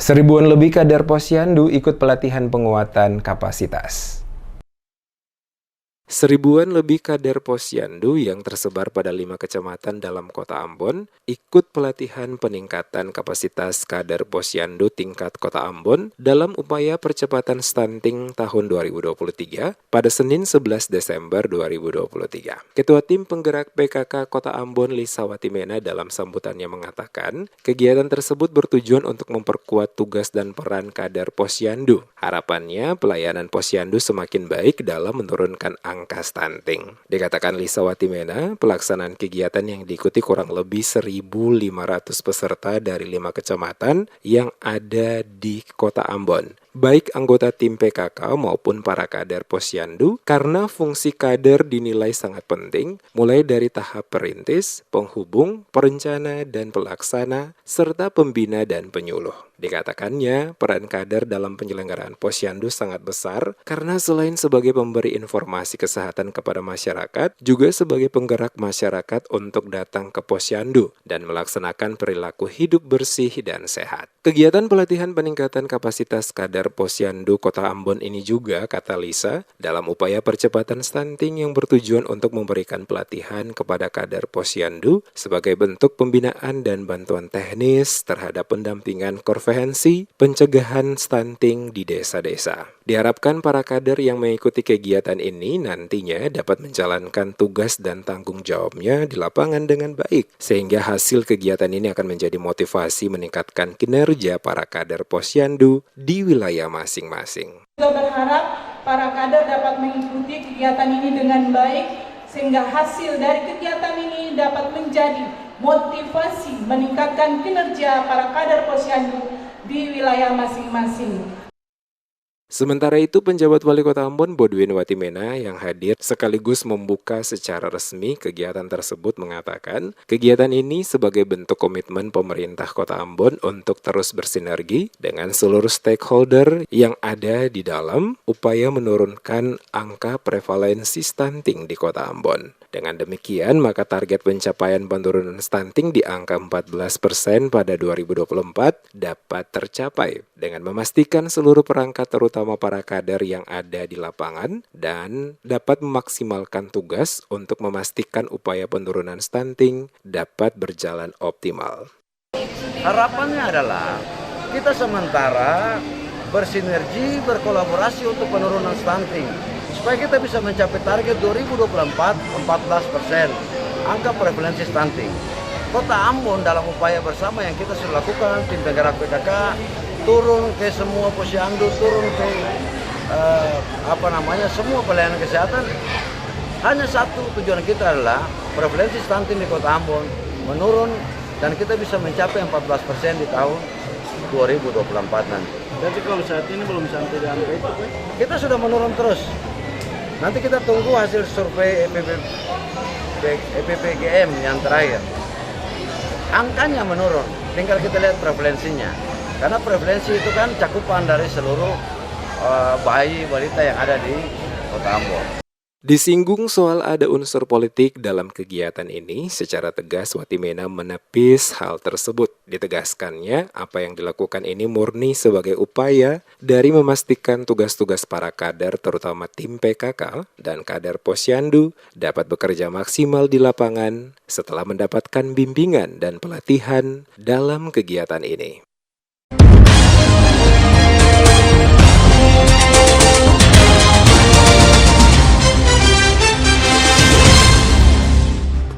Seribuan lebih kader Posyandu ikut pelatihan penguatan kapasitas. Seribuan lebih kader Posyandu yang tersebar pada 5 kecamatan dalam kota Ambon ikut pelatihan peningkatan kapasitas kader Posyandu tingkat kota Ambon dalam upaya percepatan stunting tahun 2023 pada Senin 11 Desember 2023. Ketua Tim Penggerak PKK Kota Ambon Lisa Watimena dalam sambutannya mengatakan, kegiatan tersebut bertujuan untuk memperkuat tugas dan peran kader Posyandu. Harapannya pelayanan Posyandu semakin baik dalam menurunkan angka stunting. Dikatakan Lisa Watimena, pelaksanaan kegiatan yang diikuti kurang lebih 1.500 peserta dari 5 kecamatan yang ada di Kota Ambon, baik anggota tim PKK maupun para kader Posyandu, karena fungsi kader dinilai sangat penting, mulai dari tahap perintis, penghubung, perencana, dan pelaksana, serta pembina dan penyuluh. Dikatakannya, peran kader dalam penyelenggaraan Posyandu sangat besar karena selain sebagai pemberi informasi kesehatan kepada masyarakat, juga sebagai penggerak masyarakat untuk datang ke Posyandu dan melaksanakan perilaku hidup bersih dan sehat. Kegiatan pelatihan peningkatan kapasitas kader Posyandu Kota Ambon ini juga, kata Lisa, dalam upaya percepatan stunting yang bertujuan untuk memberikan pelatihan kepada kader Posyandu sebagai bentuk pembinaan dan bantuan teknis terhadap pendampingan konvensi pencegahan stunting di desa-desa. Diharapkan para kader yang mengikuti kegiatan ini nantinya dapat menjalankan tugas dan tanggung jawabnya di lapangan dengan baik, sehingga hasil kegiatan ini akan menjadi motivasi meningkatkan kinerja para kader Posyandu di wilayah masing-masing. Kita berharap para kader dapat mengikuti kegiatan ini dengan baik, sehingga hasil dari kegiatan ini dapat menjadi motivasi meningkatkan kinerja para kader Posyandu di wilayah masing-masing. Sementara itu, penjabat Wali Kota Ambon Bodwin Watimena yang hadir sekaligus membuka secara resmi kegiatan tersebut mengatakan, kegiatan ini sebagai bentuk komitmen pemerintah Kota Ambon untuk terus bersinergi dengan seluruh stakeholder yang ada di dalam upaya menurunkan angka prevalensi stunting di Kota Ambon. Dengan demikian, maka target pencapaian penurunan stunting di angka 14% pada 2024 dapat tercapai dengan memastikan seluruh perangkat terutama para kader yang ada di lapangan dan dapat memaksimalkan tugas untuk memastikan upaya penurunan stunting dapat berjalan optimal. Harapannya adalah kita sementara bersinergi, berkolaborasi untuk penurunan stunting supaya kita bisa mencapai target 2024 14% angka prevalensi stunting. Kota Ambon dalam upaya bersama yang kita sudah lakukan, tim penggerak PKK turun ke semua Posyandu, turun ke semua pelayanan kesehatan. Hanya satu tujuan kita adalah prevalensi stunting di Kota Ambon menurun dan kita bisa mencapai 14% di tahun 2024 nanti. Jadi kalau saat ini belum sampai di angka itu, Pak? Kita sudah menurun terus. Nanti kita tunggu hasil survei EPPGM yang terakhir. Angkanya menurun, tinggal kita lihat prevalensinya. Karena prevalensi itu kan cakupan dari seluruh bayi balita yang ada di Kota Ambon. Disinggung soal ada unsur politik dalam kegiatan ini, secara tegas Watimena menepis hal tersebut. Ditegaskannya, apa yang dilakukan ini murni sebagai upaya dari memastikan tugas-tugas para kader, terutama tim PKK dan kader Posyandu, dapat bekerja maksimal di lapangan setelah mendapatkan bimbingan dan pelatihan dalam kegiatan ini.